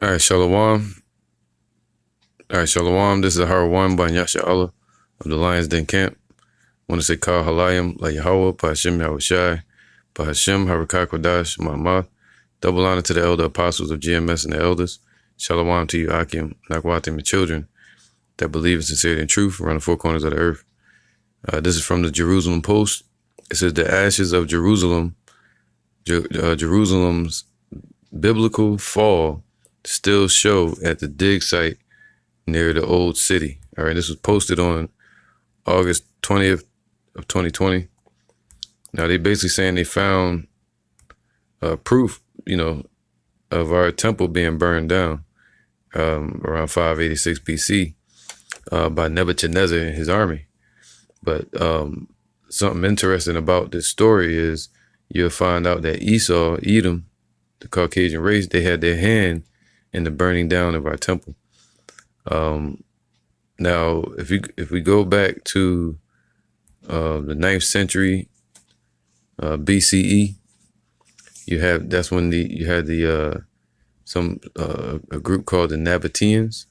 All right, Shalom. All right, Shalom. This is Har1 by Yasha Allah of the Lions Den Camp. I want to say Kal Halayim, La Yahweh, Pahashem Yahushai, Pahashem Harakah Kodash, Ma'amah. Double honor to the elder apostles of GMS and the elders. Shalom to you, Akim, Nakwatim, and children that believe in sincerity and truth around the four corners of the earth. This is from the Jerusalem Post. It says, the ashes of Jerusalem, Jerusalem's biblical fall still show at the dig site near the old city. All right, this was posted on August 20th of 2020. Now they basically saying they found proof, of our temple being burned down around 586 BC by Nebuchadnezzar and his army. But something interesting about this story is you'll find out that Esau, Edom, the Caucasian race, they had their hand in the burning down of our temple. Now, if we go back to the 9th century BCE, that's when you had a group called the Nabateans,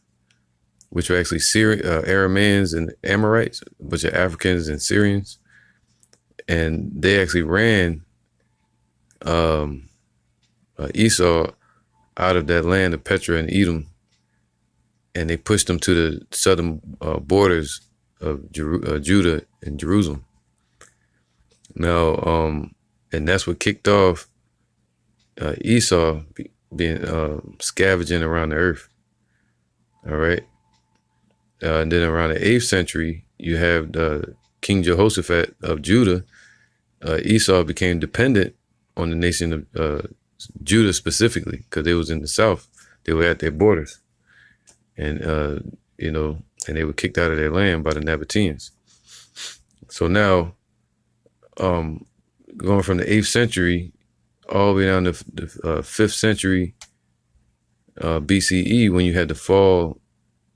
which were actually Arameans and Amorites, a bunch of Africans and Syrians, and they actually ran Esau out of that land of Petra and Edom, and they pushed them to the southern borders of Judah and Jerusalem. Now, and that's what kicked off Esau being scavenging around the earth. All right. And then around the 8th century, you have King Jehoshaphat of Judah. Esau became dependent on the nation of Judah specifically because they was in the south. They were at their borders. And, and they were kicked out of their land by the Nabateans. So now, going from the 8th century all the way down to the 5th century BCE, when you had the fall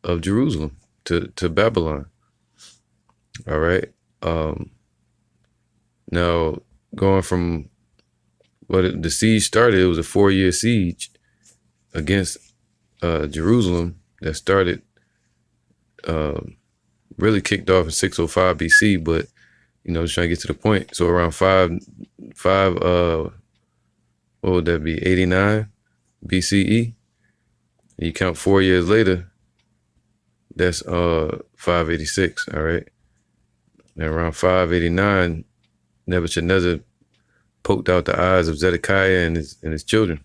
of Jerusalem to Babylon. All right. Now, going from the siege started, it was a 4-year siege against Jerusalem that started, really kicked off in 605 BC, but, just trying to get to the point. So around what would that be, 89 BCE? And you count 4 years later, that's 586, all right? And around 589, Nebuchadnezzar poked out the eyes of Zedekiah and his children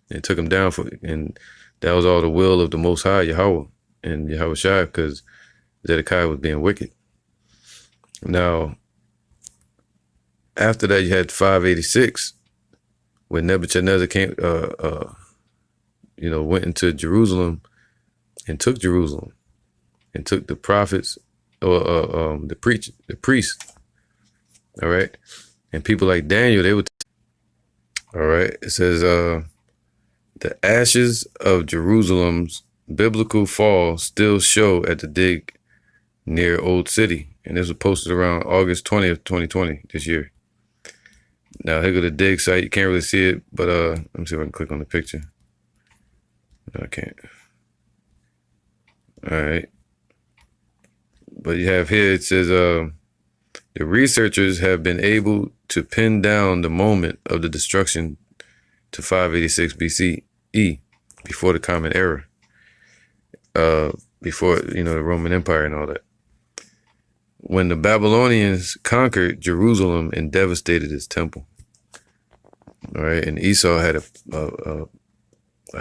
and took them down and that was all the will of the Most High, Yahweh and Yahushua, because Zedekiah was being wicked. Now, after that, you had 586, when Nebuchadnezzar came, went into Jerusalem and took Jerusalem and took the prophets or the priests. All right. And people like Daniel, they would. All right. It says, the ashes of Jerusalem's biblical fall still show at the dig near Old City. And this was posted around August 20th, 2020, this year. Now, here go the dig site. You can't really see it, but let me see if I can click on the picture. No, I can't. All right. But you have here, it says, the researchers have been able to pin down the moment of the destruction to 586 BCE, before the Common Era, before, the Roman Empire and all that. When the Babylonians conquered Jerusalem and devastated its temple. All right. And Esau had a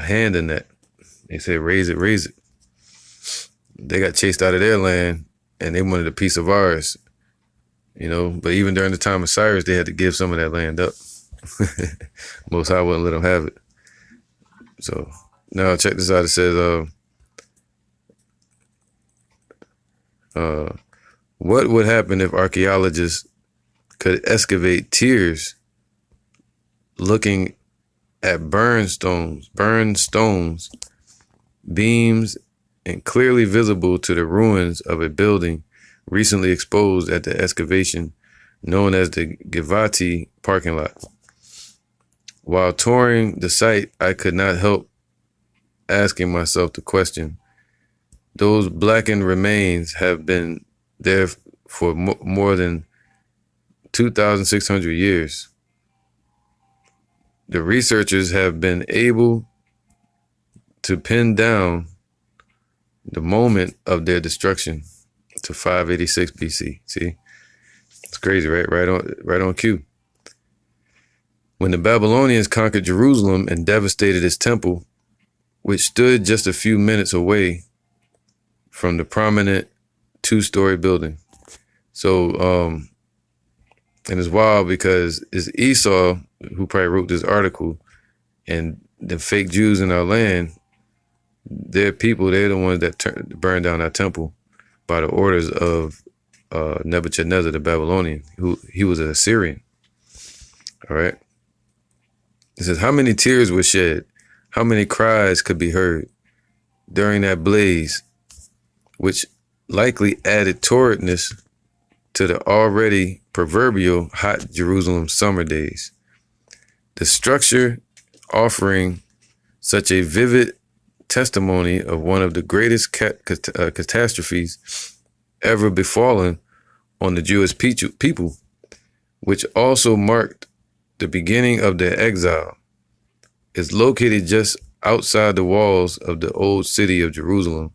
hand in that. They said, raise it, raise it. They got chased out of their land and they wanted a piece of ours, but even during the time of Cyrus, they had to give some of that land up. Most High wouldn't let them have it. So now check this out. It says, what would happen if archaeologists could excavate tiers looking at burned stones, beams, and clearly visible to the ruins of a building recently exposed at the excavation known as the Givati parking lot? While touring the site, I could not help asking myself the question, those blackened remains have been there for more than 2,600 years. The researchers have been able to pin down the moment of their destruction to 586 BC. See, it's crazy, right? Right on cue. When the Babylonians conquered Jerusalem and devastated its temple, which stood just a few minutes away from the prominent two-story building. So, and it's wild because it's Esau who probably wrote this article, and the fake Jews in our land, they're the ones that burned down our temple by the orders of Nebuchadnezzar the Babylonian, he was an Assyrian. All right. It says, how many tears were shed? How many cries could be heard during that blaze, which likely added torridness to the already proverbial hot Jerusalem summer days. The structure offering such a vivid testimony of one of the greatest catastrophes ever befallen on the Jewish people, which also marked the beginning of their exile, is located just outside the walls of the old city of Jerusalem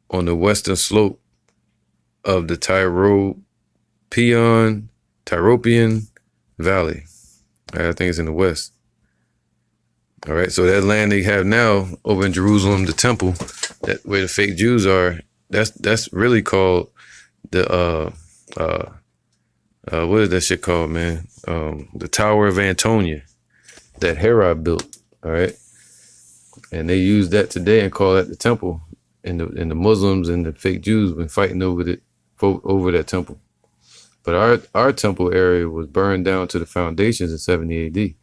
on the western slope of the Tyropian Valley. I think it's in the west. All right, so that land they have now over in Jerusalem, the temple, that where the fake Jews are, that's really called the what is that shit called, man? The Tower of Antonia that Herod built. All right, and they use that today and call that the temple. And the Muslims and the fake Jews been fighting over that temple. But our temple area was burned down to the foundations in 70 AD,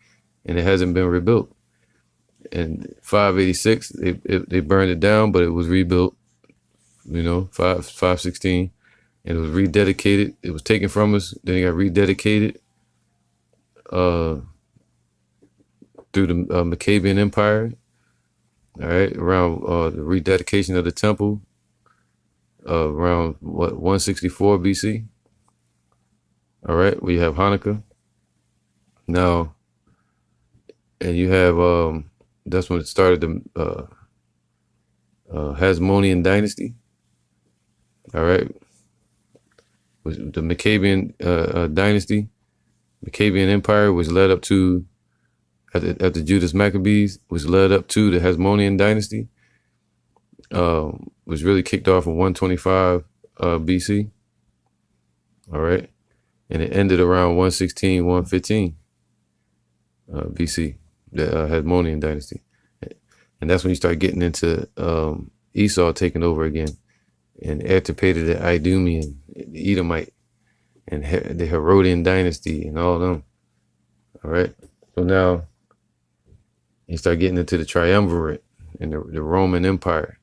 and it hasn't been rebuilt. And 586, they burned it down, but it was rebuilt. 516, and it was rededicated. It was taken from us, then it got rededicated through the Maccabean Empire. All right, around the rededication of the temple, around 164 BC. All right, we have Hanukkah now, and you have that's when it started the Hasmonean dynasty. All right, was the Maccabean dynasty, Maccabean Empire, which led up to after Judas Maccabees, which led up to the Hasmonean dynasty, was really kicked off in 125 BC. All right, and it ended around 116, 115 BC, the Hasmonean dynasty. And that's when you start getting into Esau taking over again, and Antipater the Idumean, the Edomite, and the Herodian dynasty, and all of them. All right, so now you start getting into the triumvirate and the Roman Empire.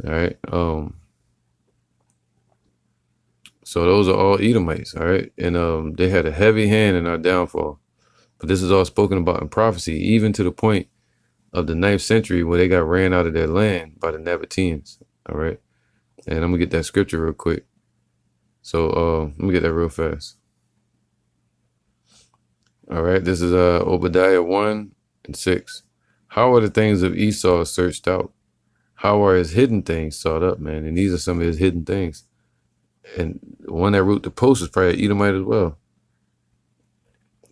All right, so those are all Edomites. All right, and they had a heavy hand in our downfall. But this is all spoken about in prophecy, even to the point of the 9th century where they got ran out of their land by the Nabateans. All right. And I'm going to get that scripture real quick. So let me get that real fast. All right. This is Obadiah 1:6. How are the things of Esau searched out? How are his hidden things sought up, man? And these are some of his hidden things. And the one that wrote the post is probably Edomite as well.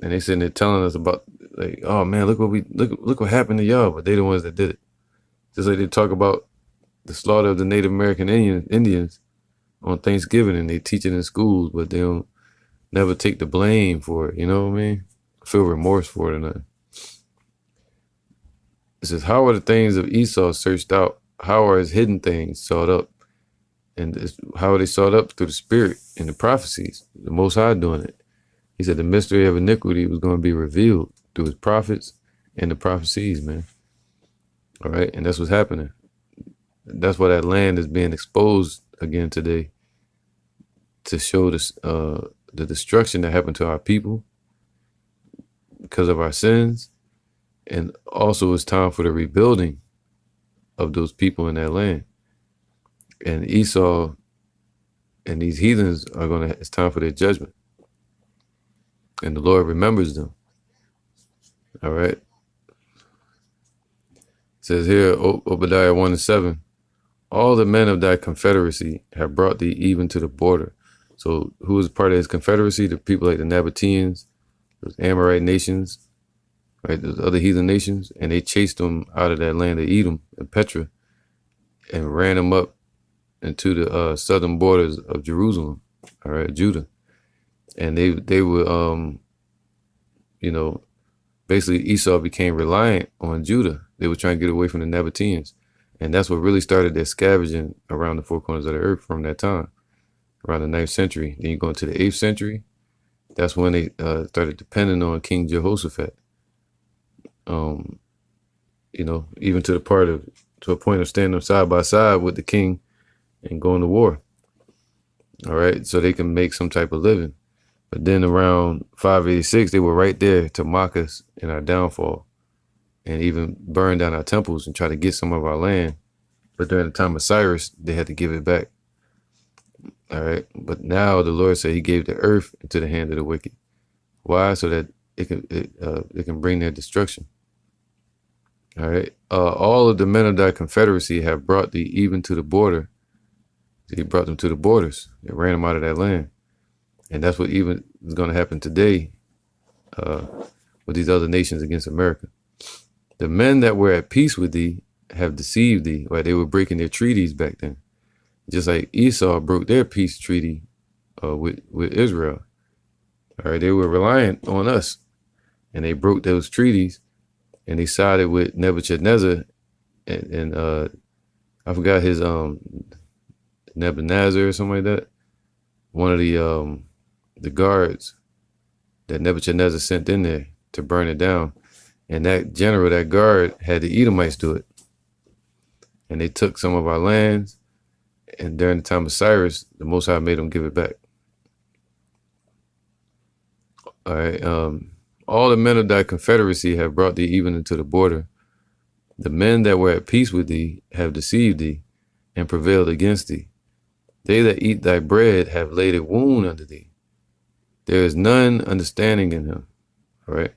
And they sitting there telling us about, like, oh man, look what happened to y'all, but they the ones that did it. Just like they talk about the slaughter of the Native American Indians on Thanksgiving, and they teach it in schools, but they don't never take the blame for it. You know what I mean? Feel remorse for it or nothing. It says, how are the things of Esau searched out? How are his hidden things sought up? And how are they sought up? Through the Spirit and the prophecies, the Most High doing it. He said the mystery of iniquity was going to be revealed through his prophets and the prophecies, man. All right. And that's what's happening. That's why that land is being exposed again today, to show this, the destruction that happened to our people because of our sins. And also it's time for the rebuilding of those people in that land. And Esau and these heathens are it's time for their judgment. And the Lord remembers them. All right. It says here, Obadiah 1:7, all the men of thy confederacy have brought thee even to the border. So who was part of his confederacy? The people like the Nabateans, those Amorite nations, right? Those other heathen nations. And they chased them out of that land of Edom and Petra and ran them up into the southern borders of Jerusalem, all right, Judah. And they were, basically Esau became reliant on Judah. They were trying to get away from the Nabateans. And that's what really started their scavenging around the four corners of the earth from that time, around the 9th century. Then you go into the 8th century. That's when they started depending on King Jehoshaphat. Even to a point of standing side by side with the king and going to war. All right, so they can make some type of living. But then around 586, they were right there to mock us in our downfall and even burn down our temples and try to get some of our land. But during the time of Cyrus, they had to give it back. All right, but now the Lord said he gave the earth into the hand of the wicked. Why? So that it can bring their destruction. All right, all of the men of thy confederacy have brought thee even to the border. He brought them to the borders. They ran them out of that land. And that's what even is going to happen today with these other nations against America. The men that were at peace with thee have deceived thee, right? They were breaking their treaties back then. Just like Esau broke their peace treaty with Israel. All right, they were reliant on us. And they broke those treaties and they sided with Nebuchadnezzar and I forgot his Nebuchadnezzar or something like that. One of the guards that Nebuchadnezzar sent in there to burn it down. And that general, that guard, had the Edomites do it. And they took some of our lands. And during the time of Cyrus, the Most High made them give it back. All right. All the men of thy confederacy have brought thee even into the border. The men that were at peace with thee have deceived thee and prevailed against thee. They that eat thy bread have laid a wound unto thee. There is none understanding in him. All right.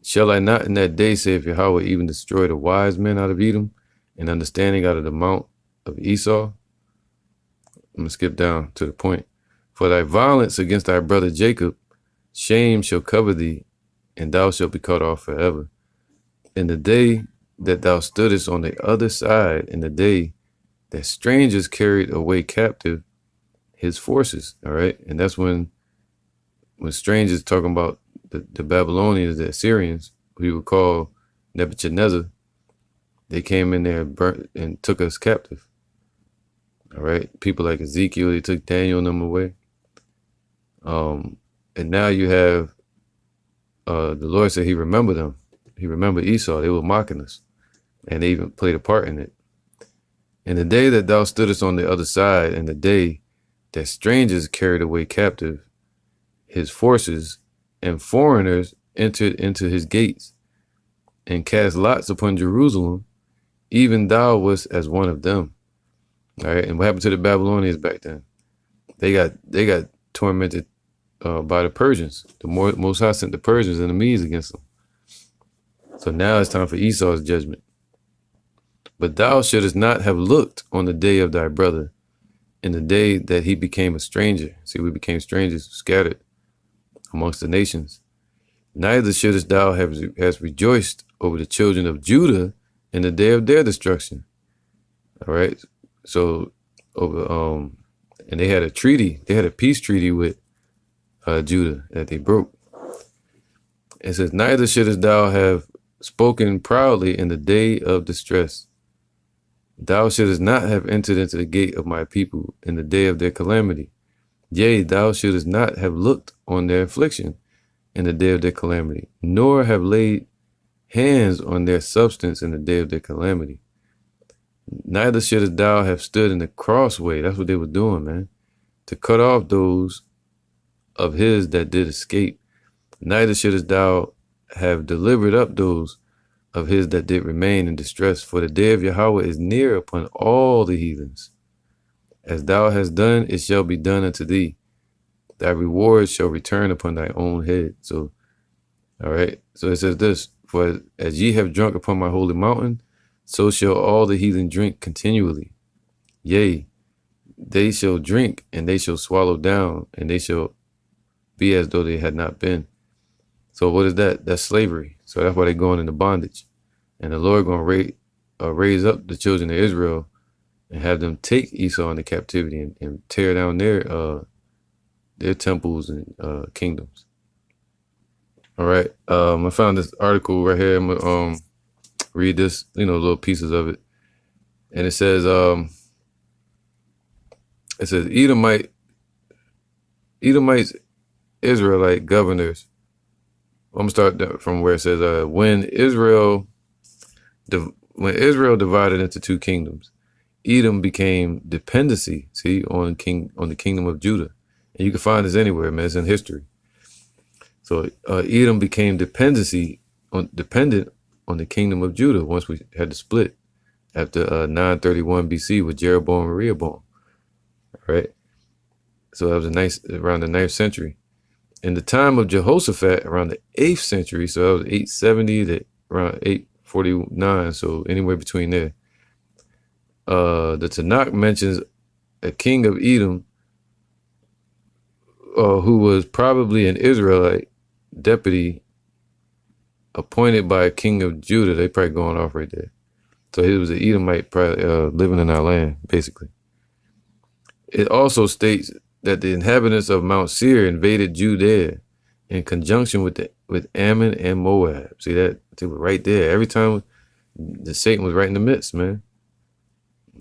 Shall I not in that day, saith Yahweh, even destroy the wise men out of Edom and understanding out of the mount of Esau? I'm going to skip down to the point. For thy violence against thy brother Jacob, shame shall cover thee, and thou shalt be cut off forever. In the day that thou stoodest on the other side, in the day that strangers carried away captive his forces. All right. And that's when strangers talking about the Babylonians, the Assyrians, who you would call Nebuchadnezzar, they came in there and burnt and took us captive. All right. People like Ezekiel, they took Daniel and them away. And now you have the Lord said he remembered them. He remembered Esau. They were mocking us. And they even played a part in it. In the day that thou stoodest on the other side, in the day that strangers carried away captive his forces, and foreigners entered into his gates, and cast lots upon Jerusalem, even thou wast as one of them. All right. And what happened to the Babylonians back then? They got tormented by the Persians. The Most High sent the Persians and the Medes against them. So now it's time for Esau's judgment. But thou shouldest not have looked on the day of thy brother, in the day that he became a stranger. See, we became strangers, scattered amongst the nations. Neither shouldest thou have rejoiced over the children of Judah in the day of their destruction. All right. So over and they had a treaty. They had a peace treaty with Judah that they broke. It says, neither shouldest thou have spoken proudly in the day of distress. Thou shouldest not have entered into the gate of my people in the day of their calamity. Yea, thou shouldest not have looked on their affliction in the day of their calamity, nor have laid hands on their substance in the day of their calamity. Neither shouldest thou have stood in the crossway. That's what they were doing, man. To cut off those of his that did escape. Neither shouldest thou have delivered up those of his that did remain in distress. For the day of Yahweh is near upon all the heathens. As thou hast done, it shall be done unto thee. Thy reward shall return upon thy own head. So, all right. So it says this, for as ye have drunk upon my holy mountain, so shall all the heathen drink continually. Yea, they shall drink, and they shall swallow down, and they shall be as though they had not been. So what is that? That's slavery. So that's why they're going into bondage. And the Lord going to raise up the children of Israel and have them take Esau into captivity and tear down their temples and kingdoms. All right. I found this article right here. I'm gonna read this, little pieces of it. And it says Edomites, Israelite governors. I'm gonna start from where it says when Israel divided into two kingdoms, Edom became dependency, on the kingdom of Judah. And you can find this anywhere, man. It's in history. So Edom became dependent on the kingdom of Judah once we had to split after 931 BC with Jeroboam and Rehoboam. All right. So that was around the 9th century. In the time of Jehoshaphat, around the 8th century, so that was 870 to around 849, so anywhere between there. The Tanakh mentions a king of Edom who was probably an Israelite deputy appointed by a king of Judah. They probably going off right there. So he was an Edomite probably living in our land, basically. It also states that the inhabitants of Mount Seir invaded Judea in conjunction with Ammon and Moab. See that? They were right there. Every time the Satan was right in the midst, man.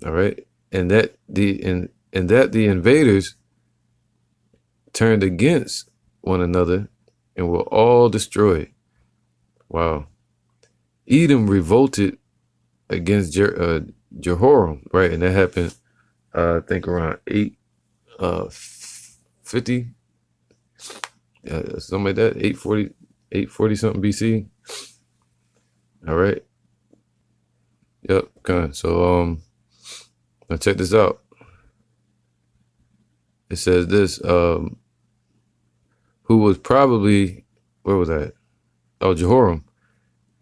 All right. And that the invaders turned against one another and were all destroyed. Wow. Edom revolted against Jehoram, right? And that happened, I think around 850, something like that, 840 something BC. All right. Yep. Okay. So, now check this out. It says this, who was probably, where was that? Oh, Jehoram.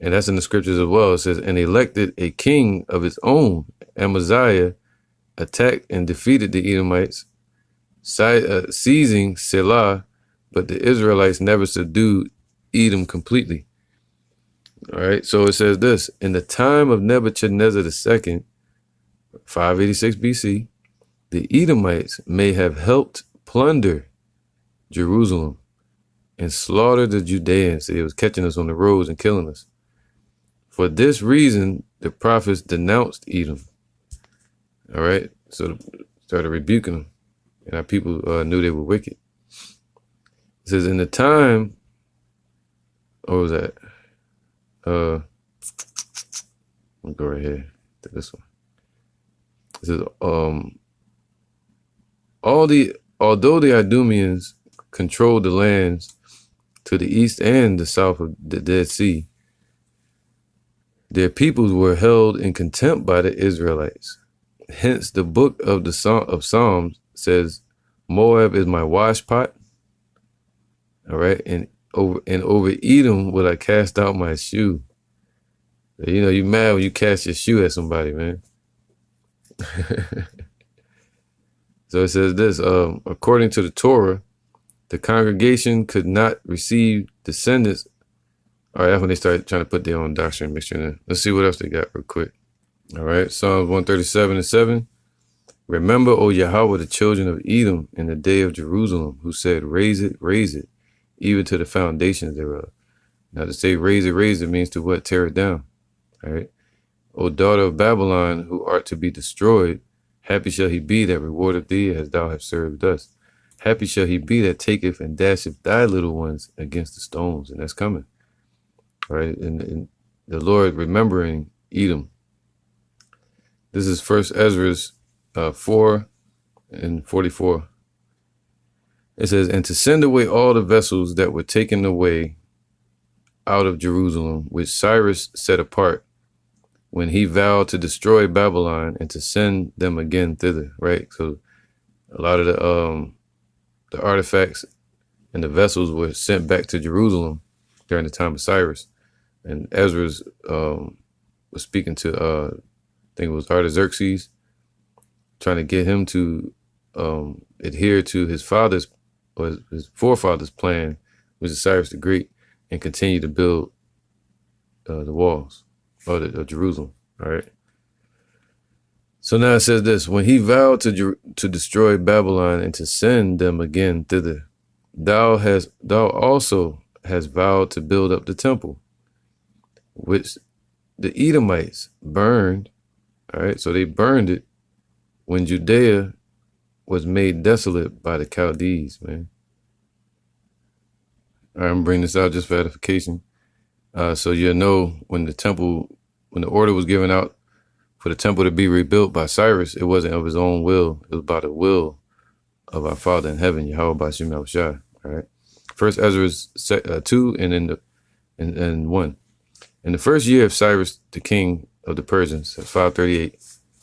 And that's in the scriptures as well. It says, and elected a king of his own. Amaziah attacked and defeated the Edomites, seizing Selah, but the Israelites never subdued Edom completely. All right. So it says this, in the time of Nebuchadnezzar II, 586 BC, the Edomites may have helped plunder Jerusalem and slaughter the Judeans. See, it was catching us on the roads and killing us. For this reason, the prophets denounced Edom. All right. So started rebuking them. And our people knew they were wicked. It says, in the time, what was that? I'll go right here to this one. It says, although the Idumeans controlled the lands to the east and the south of the Dead Sea, their peoples were held in contempt by the Israelites. Hence, the book of the Psalms says, Moab is my washpot. All right. And over Edom will I cast out my shoe. You know, you mad when you cast your shoe at somebody, man. So it says this, according to the Torah, the congregation could not receive descendants. All right, that's when they started trying to put their own doctrine mixture in. Let's see what else they got real quick. All right, Psalms 137:7. Remember, O Yahweh, the children of Edom in the day of Jerusalem, who said, raise it, even to the foundations thereof. Now to say raise it means to what? Tear it down. All right. O daughter of Babylon, who art to be destroyed, happy shall he be that rewardeth thee as thou hast served us. Happy shall he be that taketh and dasheth thy little ones against the stones. And that's coming. All right. And the Lord remembering Edom. This is 1 Ezra 4:44. It says, and to send away all the vessels that were taken away out of Jerusalem, which Cyrus set apart when he vowed to destroy Babylon and to send them again thither. Right. So a lot of the artifacts and the vessels were sent back to Jerusalem during the time of Cyrus. And Ezra's was speaking to I think it was Artaxerxes, trying to get him to adhere to his father's or his forefathers' plan, which is Cyrus the Great, and continue to build the walls of Jerusalem. All right. So now it says this: when he vowed to destroy Babylon and to send them again thither, thou also hast vowed to build up the temple, which the Edomites burned. All right, so they burned it when Judea was made desolate by the Chaldees, man. All right, I'm bringing this out just for edification. So you'll know when the order was given out for the temple to be rebuilt by Cyrus, it wasn't of his own will. It was by the will of our Father in heaven, Yahweh Bashim Yahushua. All right. First Ezra 2 and 1. In the first year of Cyrus, the king of the Persians, at 538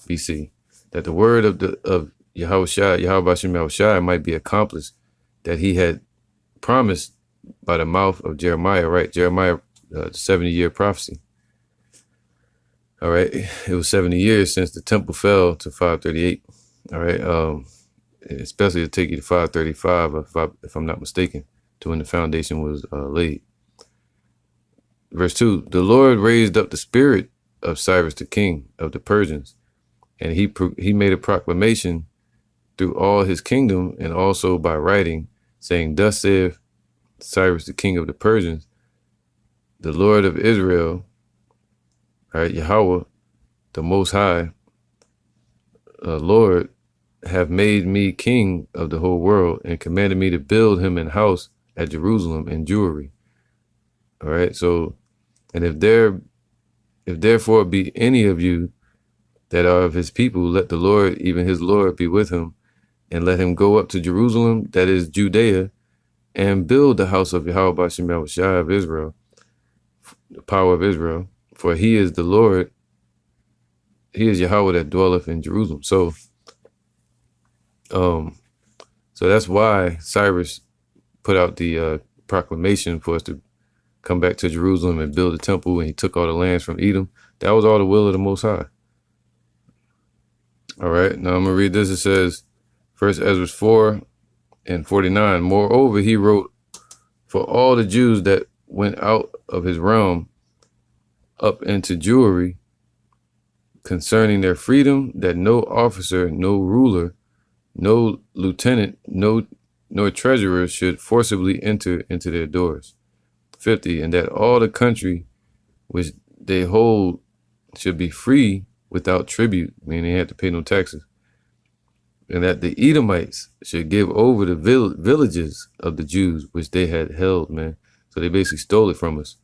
BC, that the word of Yahushua, Yahweh Bashim Yahushua, might be accomplished, that he had promised by the mouth of Jeremiah, right? Jeremiah, 70-year prophecy. All right. It was 70 years since the temple fell to 538. All right. Especially to take you to 535, if I'm not mistaken, to when the foundation was laid. Verse 2, the Lord raised up the spirit of Cyrus the king of the Persians, and he made a proclamation through all his kingdom and also by writing, saying, thus saith Cyrus the king of the Persians, the Lord of Israel, all right, Yahweh, the Most High, Lord, have made me king of the whole world and commanded me to build him an house at Jerusalem and Jewry. All right. So, and if therefore be any of you that are of his people, let the Lord, even his Lord, be with him, and let him go up to Jerusalem, that is Judea, and build the house of Yahweh Bashim Yahushua of Israel, the power of Israel, for he is the Lord, he is Yahweh that dwelleth in Jerusalem. So that's why Cyrus put out the proclamation for us to come back to Jerusalem and build a temple, and he took all the lands from Edom. That was all the will of the Most High. All right, now I'm going to read this. It says, 1 Ezra 4 and 49, moreover, he wrote for all the Jews that went out of his realm up into Jewry concerning their freedom, that no officer, no ruler, no lieutenant, nor treasurer should forcibly enter into their doors. 50, and that all the country which they hold should be free without tribute, meaning they had to pay no taxes. And that the Edomites should give over the villages of the Jews which they had held, man. So they basically stole it from us.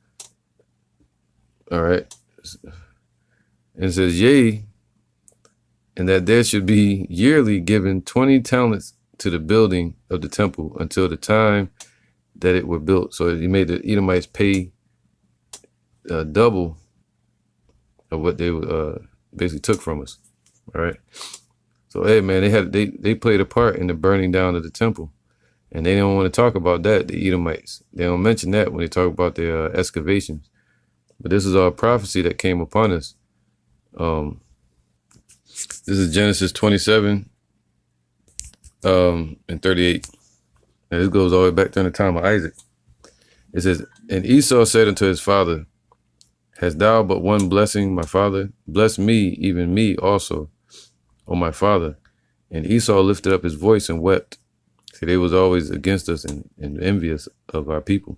All right. And it says, yea, and that there should be yearly given 20 talents to the building of the temple until the time that it were built. So he made the Edomites pay double of what they basically took from us. All right. So, hey, man, they played a part in the burning down of the temple. And they don't want to talk about that, the Edomites. They don't mention that when they talk about their excavations. But this is our prophecy that came upon us. This is Genesis 27 and 38. And this goes all the way back during the time of Isaac. It says, and Esau said unto his father, hast thou but one blessing, my father? Bless me, even me also, O my father. And Esau lifted up his voice and wept. See, they was always against us and envious of our people.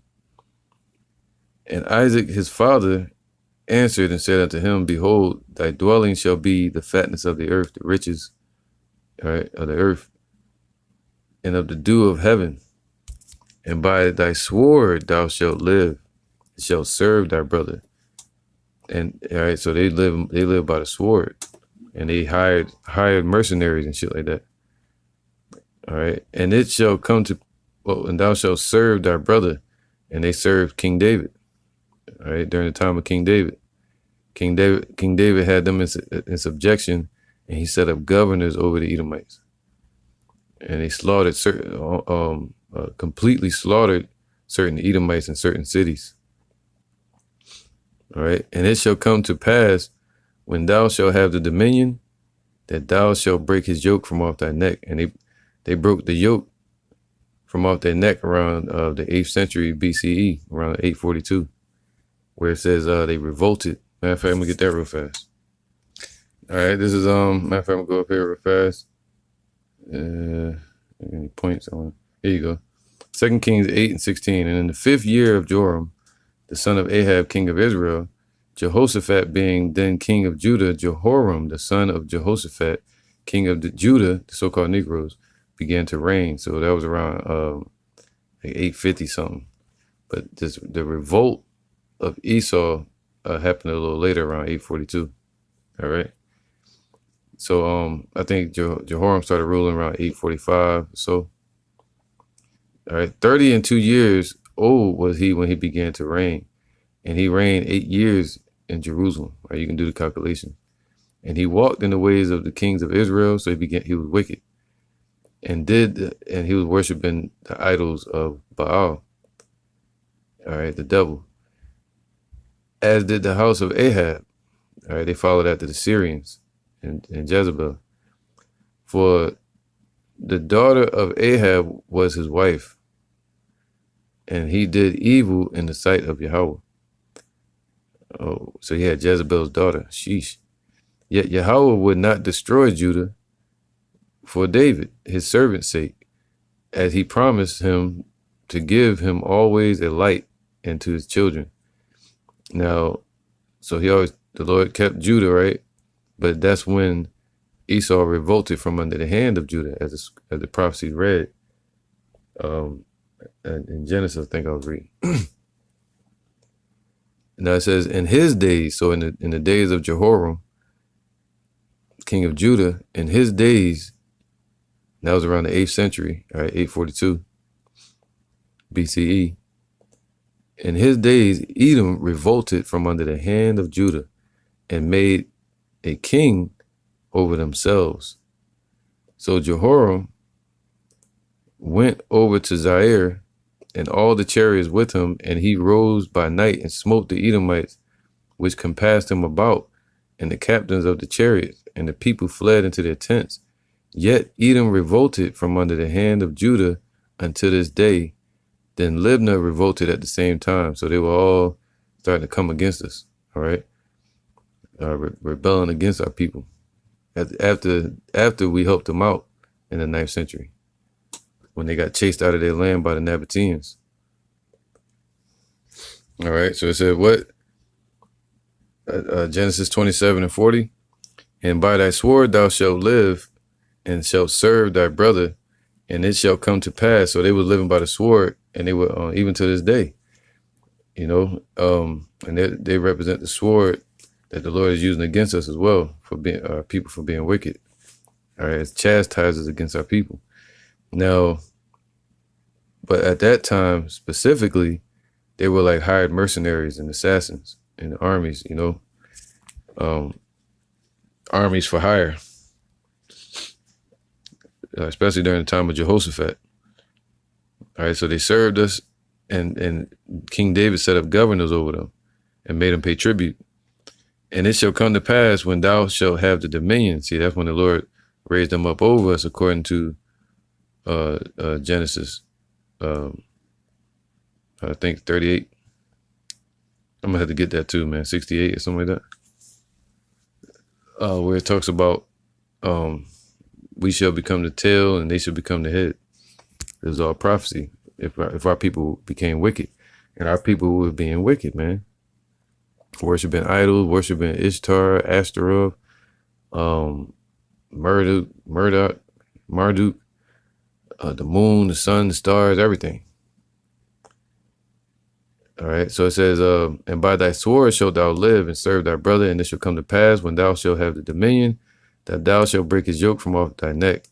And Isaac his father answered and said unto him, behold, thy dwelling shall be the fatness of the earth, the riches, all right, of the earth, and of the dew of heaven. And by thy sword thou shalt live, and shalt serve thy brother. And all right, so they live by the sword, and they hired mercenaries and shit like that. All right, and it shall come to, well, and thou shalt serve thy brother, and they served King David. all right, during the time of King David. King David had them in subjection, and he set up governors over the Edomites. And they slaughtered completely slaughtered certain Edomites in certain cities. All right, and it shall come to pass when thou shalt have the dominion that thou shalt break his yoke from off thy neck. And they broke the yoke from off their neck around the 8th century BCE, around 842, where it says they revolted. Matter of fact, I'm gonna get that real fast. All right, this is matter of fact, I'm gonna go up here real fast. Any points on? Here you go. 2 Kings 8:16. And in the 5th year of Joram, the son of Ahab, king of Israel, Jehoshaphat being then king of Judah, Jehoram, the son of Jehoshaphat, king of Judah, the so-called Negroes, began to reign. So that was around like 850 something. But the revolt of Esau happened a little later, around 842. All right. So I think Jehoram started ruling around 845 or so. All right. 32 years old was he when he began to reign. And he reigned 8 years in Jerusalem. Right? You can do the calculation. And he walked in the ways of the kings of Israel. So he was wicked. And he was worshiping the idols of Baal. All right, the devil. As did the house of Ahab. All right, they followed after the Syrians and Jezebel. For the daughter of Ahab was his wife, and he did evil in the sight of Yahweh. Oh, so he had Jezebel's daughter. Sheesh. Yet Yahweh would not destroy Judah for David, his servant's sake, as he promised him to give him always a light and to his children. Now, so the Lord kept Judah, right? But that's when Esau revolted from under the hand of Judah, as the prophecy read. In Genesis, I think I was reading. Now it says, in his days, so in the days of Jehoram, king of Judah, in his days, that was around the 8th century, all right, 842 BCE. In his days, Edom revolted from under the hand of Judah and made a king over themselves. So Jehoram went over to Zaire and all the chariots with him, and he rose by night and smote the Edomites, which compassed him about, and the captains of the chariots, and the people fled into their tents. Yet Edom revolted from under the hand of Judah until this day. Then Libnah revolted at the same time. So they were all starting to come against us, all right? Rebelling against our people. After we helped them out in the 9th century, when they got chased out of their land by the Nabateans. All right, so it said what? Genesis 27:40. And by thy sword thou shalt live, and shalt serve thy brother, and it shall come to pass. So they were living by the sword, and they were even to this day, you know, and they represent the sword that the Lord is using against us as well, for being people for being wicked. All right, it's chastises against our people. Now, but at that time specifically, they were like hired mercenaries and assassins in the armies, you know, armies for hire, especially during the time of Jehoshaphat. All right, so they served us, and King David set up governors over them and made them pay tribute. And it shall come to pass when thou shalt have the dominion. See, that's when the Lord raised them up over us, according to Genesis, I think 38. I'm gonna have to get that too, man. 68 or something like that. Where it talks about we shall become the tail and they shall become the head. It was all prophecy. If our people became wicked, and our people were being wicked, man, worshiping idols, worshiping Ishtar, Ashtaroth, Marduk, the moon, the sun, the stars, everything. All right, so it says, and by thy sword shalt thou live and serve thy brother, and it shall come to pass when thou shalt have the dominion, that thou shalt break his yoke from off thy neck.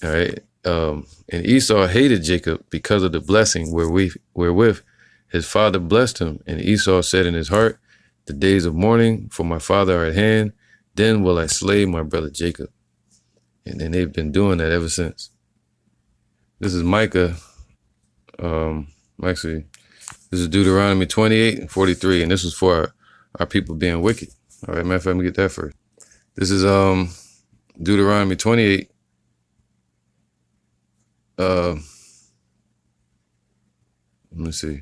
All right, and Esau hated Jacob because of the blessing wherewith His father blessed him, and Esau said in his heart, the days of mourning for my father are at hand. Then will I slay my brother Jacob. And then they've been doing that ever since. This is Micah. Actually, this is Deuteronomy 28 and 43, and this was for our people being wicked. All right, matter of fact, let me get that first. This is Deuteronomy 28. Let me see.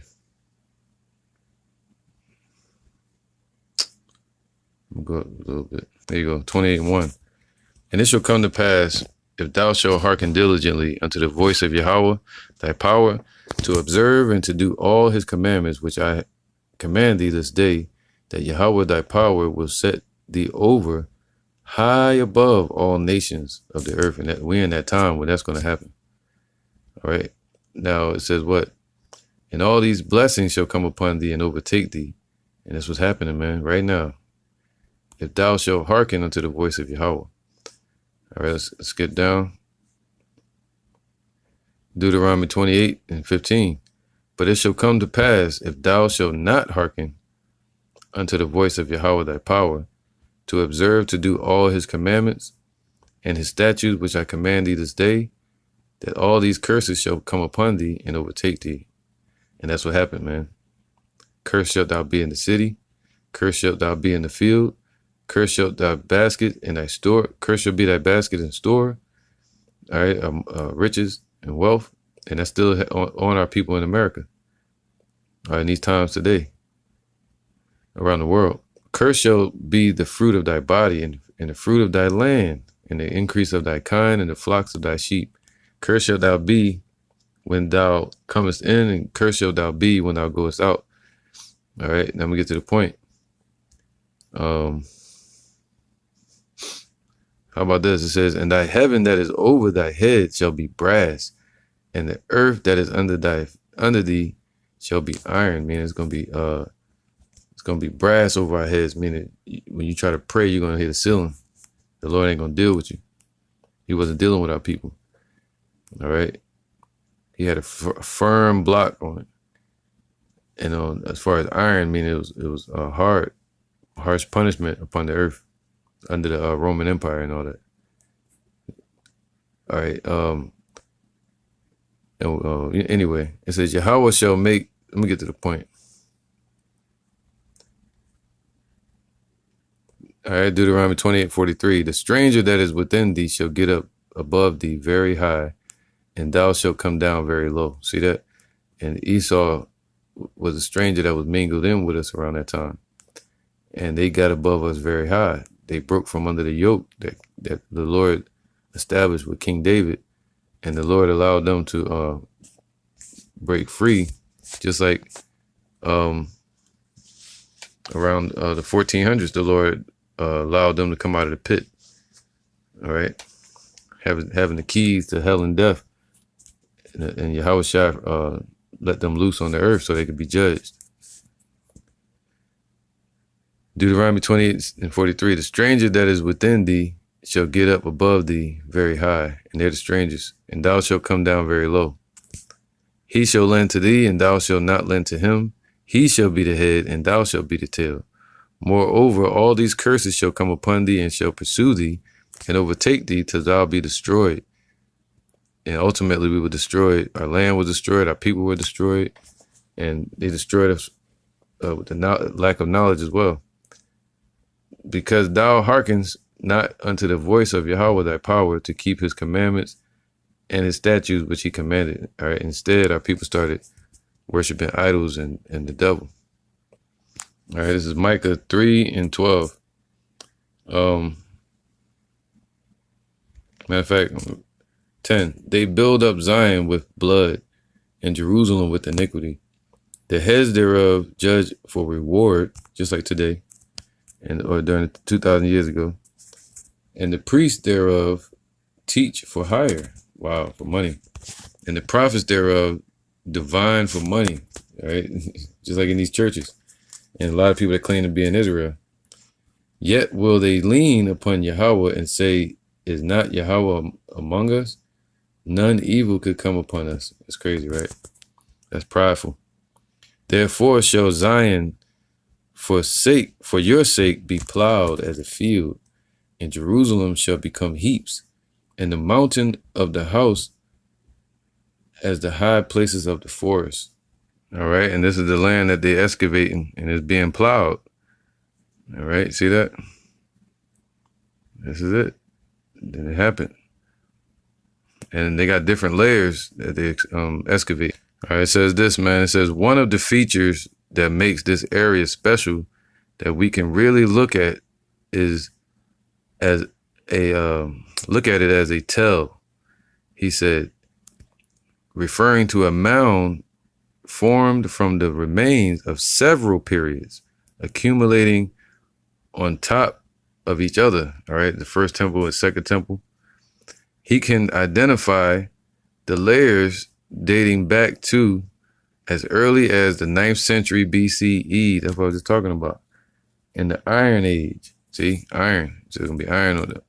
I'll go up a little bit. There you go, 28:1. And it shall come to pass, if thou shalt hearken diligently unto the voice of Yahweh, thy power, to observe and to do all his commandments, which I command thee this day, that Yahweh thy power will set thee over high above all nations of the earth. And that we're in that time when that's going to happen. All right. Now it says what? And all these blessings shall come upon thee and overtake thee. And that's what's happening, man, right now. If thou shalt hearken unto the voice of Yahweh. All right, let's skip down. Deuteronomy 28 and 15. But it shall come to pass, if thou shalt not hearken unto the voice of Yahweh thy power, to observe to do all his commandments and his statutes which I command thee this day, that all these curses shall come upon thee and overtake thee. And that's what happened, man. Cursed shalt thou be in the city, cursed shalt thou be in the field, cursed shalt thy basket and thy store, cursed shall be thy basket and store, all right, riches and wealth. And that's still on our people in America, all right, in these times today, around the world. Cursed shall be the fruit of thy body and the fruit of thy land and the increase of thy kind and the flocks of thy sheep. Cursed shalt thou be when thou comest in, and cursed shalt thou be when thou goest out. All right, now we get to the point. How about this? It says, and thy heaven that is over thy head shall be brass, and the earth that is under thee shall be iron. Meaning it's gonna be brass over our heads. Meaning when you try to pray, you're gonna hit a ceiling. The Lord ain't gonna deal with you. He wasn't dealing with our people. All right. He had a firm block on it. And as far as iron, meaning it was harsh punishment upon the earth under the Roman Empire and all that. All right. Anyway, it says Yahweh shall make. Let me get to the point. All right, Deuteronomy 28:43. The stranger that is within thee shall get up above thee very high, and thou shalt come down very low. See that? And Esau was a stranger that was mingled in with us around that time. And they got above us very high. They broke from under the yoke that the Lord established with King David. And the Lord allowed them to break free, just like around the 1400s, the Lord allowed them to come out of the pit. All right. Having the keys to hell and death. And Yahweh let them loose on the earth so they could be judged. Deuteronomy 28:43. The stranger that is within thee shall get up above thee very high, and they're the strangers, and thou shalt come down very low. He shall lend to thee, and thou shalt not lend to him. He shall be the head, and thou shalt be the tail. Moreover, all these curses shall come upon thee, and shall pursue thee, and overtake thee till thou be destroyed. And ultimately we were destroyed. Our land was destroyed. Our people were destroyed. And they destroyed us with the lack of knowledge as well. Because thou hearkens not unto the voice of Yahweh thy power to keep his commandments and his statutes which he commanded. All right. Instead, our people started worshiping idols and the devil. All right. This is Micah 3:12. Matter of fact, 10. They build up Zion with blood and Jerusalem with iniquity. The heads thereof judge for reward, just like today, or during 2,000 years ago. And the priests thereof teach for hire. Wow, for money. And the prophets thereof divine for money. All right, just like in these churches. And a lot of people that claim to be in Israel. Yet will they lean upon Yahweh and say, is not Yahweh among us? None evil could come upon us. It's crazy, right? That's prideful. Therefore shall Zion for your sake be plowed as a field, and Jerusalem shall become heaps, and the mountain of the house as the high places of the forest. All right, and this is the land that they're excavating, and it's being plowed. All right, see that? This is it. Then it happened. And they got different layers that they excavate. All right, it says this, man. It says, one of the features that makes this area special that we can really look at is as a, look at it as a tell. He said, referring to a mound formed from the remains of several periods accumulating on top of each other. All right, the first temple and second temple. He can identify the layers dating back to as early as the 9th century BCE. That's what I was just talking about. In the Iron Age. See, iron. So it's going to be iron, on the,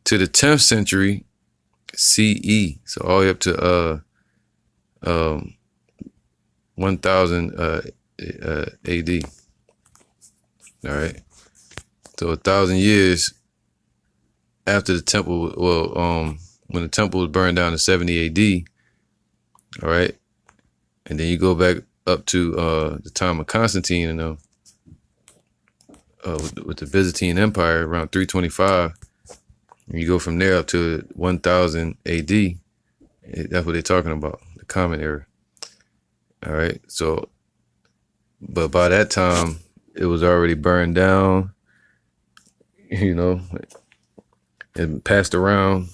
to the 10th century CE. So all the way up to 1000 AD. All right. So 1,000 years after the temple, when the temple was burned down in 70 AD, all right, and then you go back up to the time of Constantine, with the Byzantine Empire around 325, and you go from there up to 1000 AD. That's what they're talking about, the Common Era. All right, so, but by that time, it was already burned down, and passed around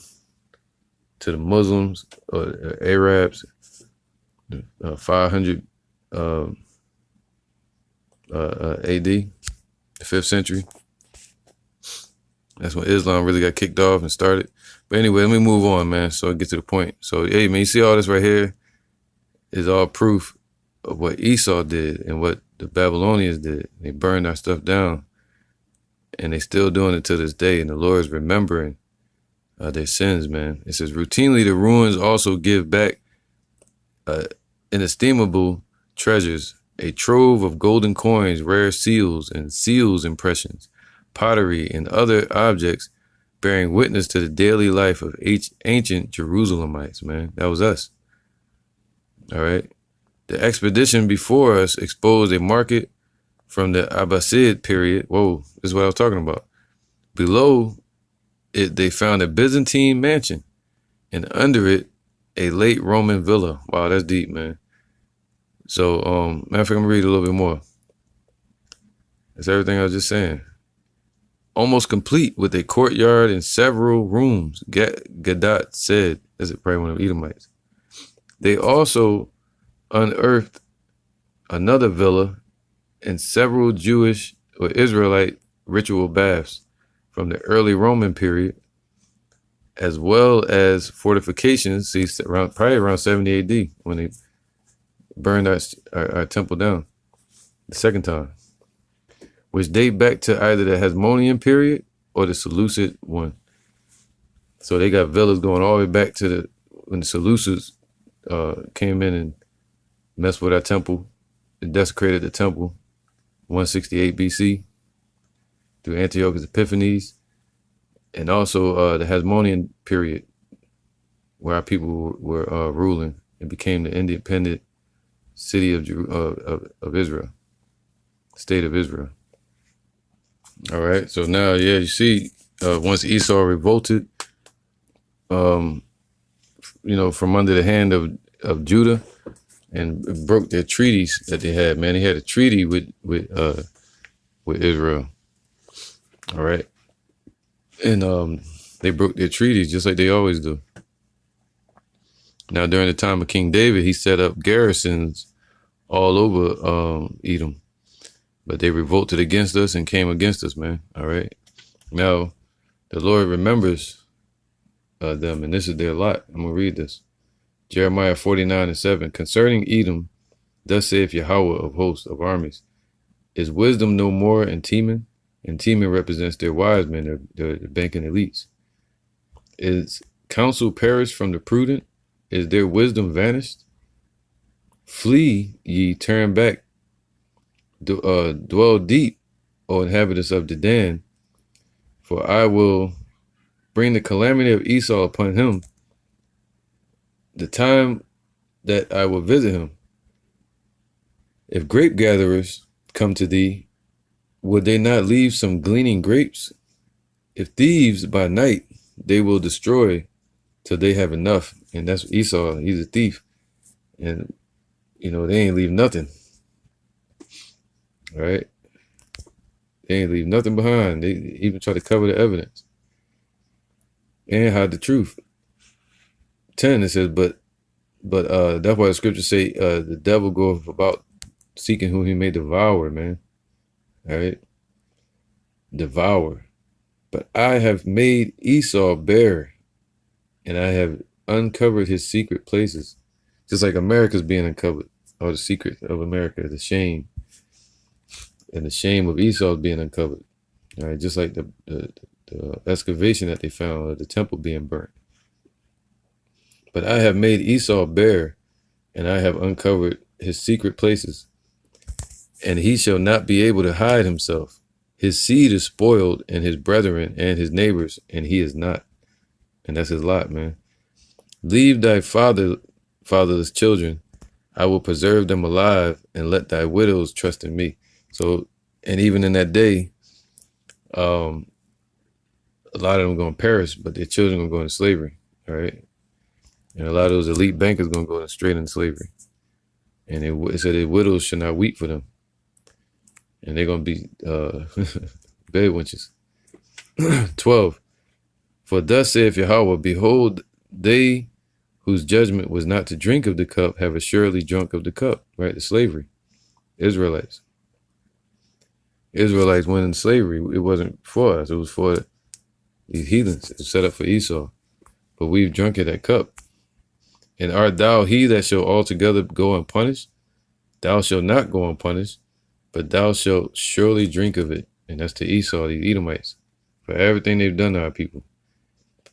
to the Muslims or Arabs, 500 AD, the 5th century. That's when Islam really got kicked off and started. But anyway, let me move on, man, so I get to the point. So, hey, man, you see all this right here is all proof of what Esau did and what the Babylonians did. They burned our stuff down, and they still doing it to this day, and the Lord is remembering their sins, man. It says, routinely the ruins also give back inestimable treasures, a trove of golden coins, rare seals, and seals impressions, pottery, and other objects bearing witness to the daily life of ancient Jerusalemites, man. That was us. All right. The expedition before us exposed a market from the Abbasid period. Whoa, this is what I was talking about. Below it, they found a Byzantine mansion, and under it, a late Roman villa. Wow, that's deep, man. So, matter of fact, I'm gonna read a little bit more. That's everything I was just saying. Almost complete with a courtyard and several rooms, Gadat said. That's probably one of the Edomites. They also unearthed another villa and several Jewish or Israelite ritual baths from the early Roman period, as well as fortifications, probably around 70 AD when they burned our temple down the second time, which date back to either the Hasmonean period or the Seleucid one. So they got villas going all the way back to when the Seleucids came in and messed with our temple and desecrated the temple, 168 BC, through Antiochus Epiphanes, and also the Hasmonean period, where our people were ruling and became the independent city of Israel, state of Israel. All right, so now, yeah, you see, once Esau revolted, from under the hand of Judah and broke their treaties that they had, man. They had a treaty with Israel. All right. And they broke their treaties just like they always do. Now, during the time of King David, he set up garrisons all over Edom. But they revolted against us and came against us, man. All right. Now, the Lord remembers them, and this is their lot. I'm going to read this. Jeremiah 49:7. Concerning Edom, thus saith Yahweh of hosts of armies, is wisdom no more in Teman? And Teman represents their wise men, their banking elites. Is counsel perished from the prudent? Is their wisdom vanished? Flee ye, turn back, dwell deep, O inhabitants of Dedan, for I will bring the calamity of Esau upon him, the time that I will visit him. If grape gatherers come to thee, would they not leave some gleaning grapes? If thieves by night, they will destroy till they have enough. And that's Esau. He's a thief. And, they ain't leave nothing. All right? They ain't leave nothing behind. They even try to cover the evidence and hide the truth. 10, it says, but that's why the scriptures say the devil goeth about seeking whom he may devour, man. All right? Devour. But I have made Esau bare, and I have uncovered his secret places. Just like America's being uncovered, or the secret of America, the shame. And the shame of Esau is being uncovered. All right, just like the excavation that they found of the temple being burnt. But I have made Esau bare, and I have uncovered his secret places, and he shall not be able to hide himself. His seed is spoiled, and his brethren and his neighbors, and he is not. And that's his lot, man. Leave thy fatherless children. I will preserve them alive, and let thy widows trust in me. So, and even in that day, a lot of them are going to perish, but their children are going to go into slavery, all right? And a lot of those elite bankers are going to go straight into slavery. And it said their widows should not weep for them. And they're going to be bed wenches. 12. For thus saith Yahweh, behold, they whose judgment was not to drink of the cup have assuredly drunk of the cup, right? The slavery. Israelites. Israelites went into slavery. It wasn't for us. It was for these heathens. It was set up for Esau. But we've drunk of that cup. And art thou he that shall altogether go unpunished? Thou shalt not go unpunished, but thou shalt surely drink of it. And that's to Esau, these Edomites, for everything they've done to our people.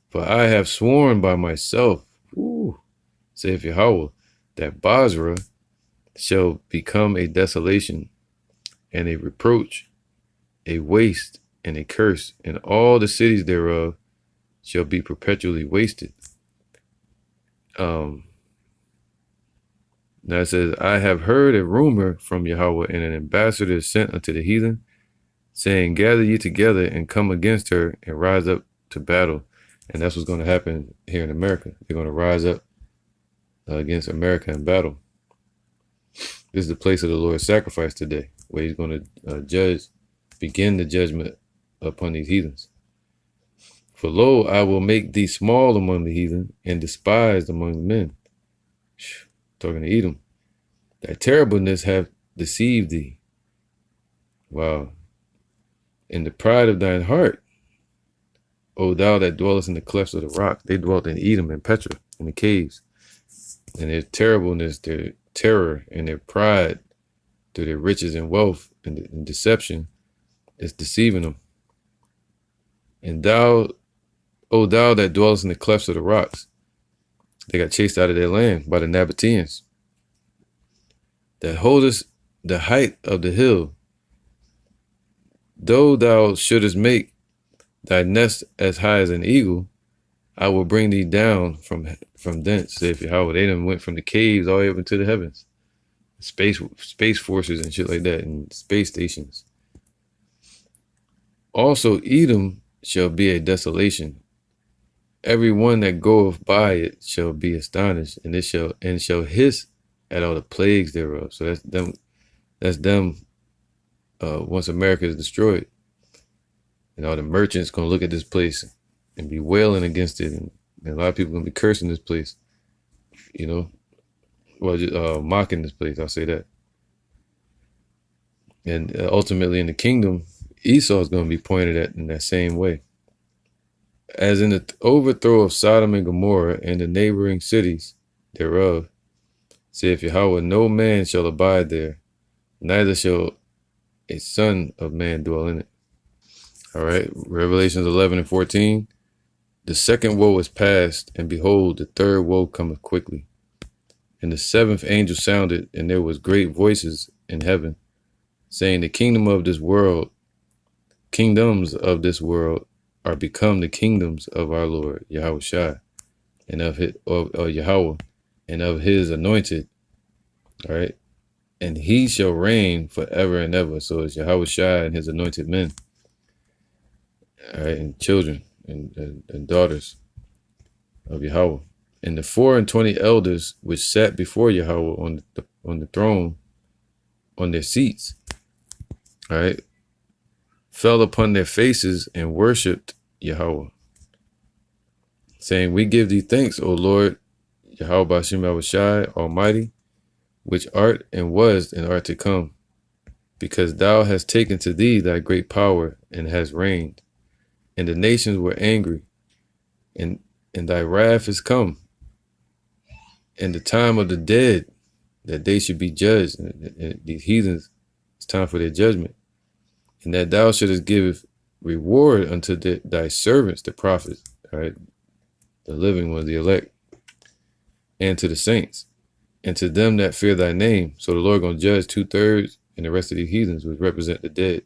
For I have sworn by myself, saith Yahweh, that Basra shall become a desolation and a reproach, a waste and a curse, and all the cities thereof shall be perpetually wasted. Now it says, I have heard a rumor from Yahweh, and an ambassador is sent unto the heathen, saying, gather ye together and come against her and rise up to battle. And that's what's going to happen here in America. They're going to rise up against America in battle. This is the place of the Lord's sacrifice today, where he's going to begin the judgment upon these heathens. For lo, I will make thee small among the heathen and despised among the men. Talking to Edom. Thy terribleness hath deceived thee. Wow. In the pride of thine heart, O thou that dwellest in the clefts of the rock. They dwelt in Edom and Petra, in the caves. And their terribleness, their terror, and their pride through their riches and wealth and deception is deceiving them. And thou, O thou that dwellest in the clefts of the rocks, they got chased out of their land by the Nabateans, that holdest the height of the hill. Though thou shouldest make thy nest as high as an eagle, I will bring thee down from thence, saith Yahweh. They done went from the caves all the way up into the heavens. Space forces and shit like that, and space stations. Also Edom shall be a desolation. Every one that goeth by it shall be astonished, and it shall hiss at all the plagues thereof. So that's them once America is destroyed. And all the merchants gonna look at this place and be wailing against it, and a lot of people gonna be cursing this place, just mocking this place. I'll say that. And ultimately in the kingdom, Esau is gonna be pointed at in that same way. As in the overthrow of Sodom and Gomorrah and the neighboring cities thereof, saith Yahweh, no man shall abide there, neither shall a son of man dwell in it. All right, Revelations 11 and 14. The second woe is past, and behold, the third woe cometh quickly. And the seventh angel sounded, and there was great voices in heaven, saying, the kingdoms of this world are become the kingdoms of our Lord Yahushua, and of Yahweh, and of his anointed. All right. And he shall reign forever and ever. So it's Yahushua and his anointed men. All right, and children and daughters of Yahweh. And the 24 elders which sat before Yahweh on the throne, on their seats, all right, fell upon their faces and worshipped Yahweh, saying, we give thee thanks, O Lord, Yahweh Bashim Yahushai, Almighty, which art and was and art to come, because thou hast taken to thee thy great power and hast reigned. And the nations were angry, and thy wrath is come, and the time of the dead, that they should be judged, and these heathens, it's time for their judgment, and that thou shouldest give reward unto thy servants, the prophets, all right, the living ones, the elect, and to the saints, and to them that fear thy name. So the Lord gonna judge 2/3 and the rest of these heathens, which represent the dead,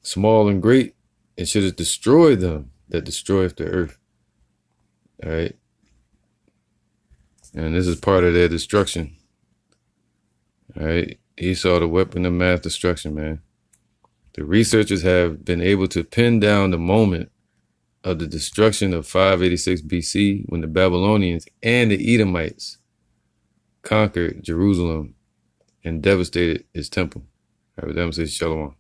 small and great, and shouldest destroy them that destroyeth the earth. All right. And this is part of their destruction. All right. Esau, the weapon of mass destruction, man. The researchers have been able to pin down the moment of the destruction of 586 BC when the Babylonians and the Edomites conquered Jerusalem and devastated its temple. All right, with them, say Shalom.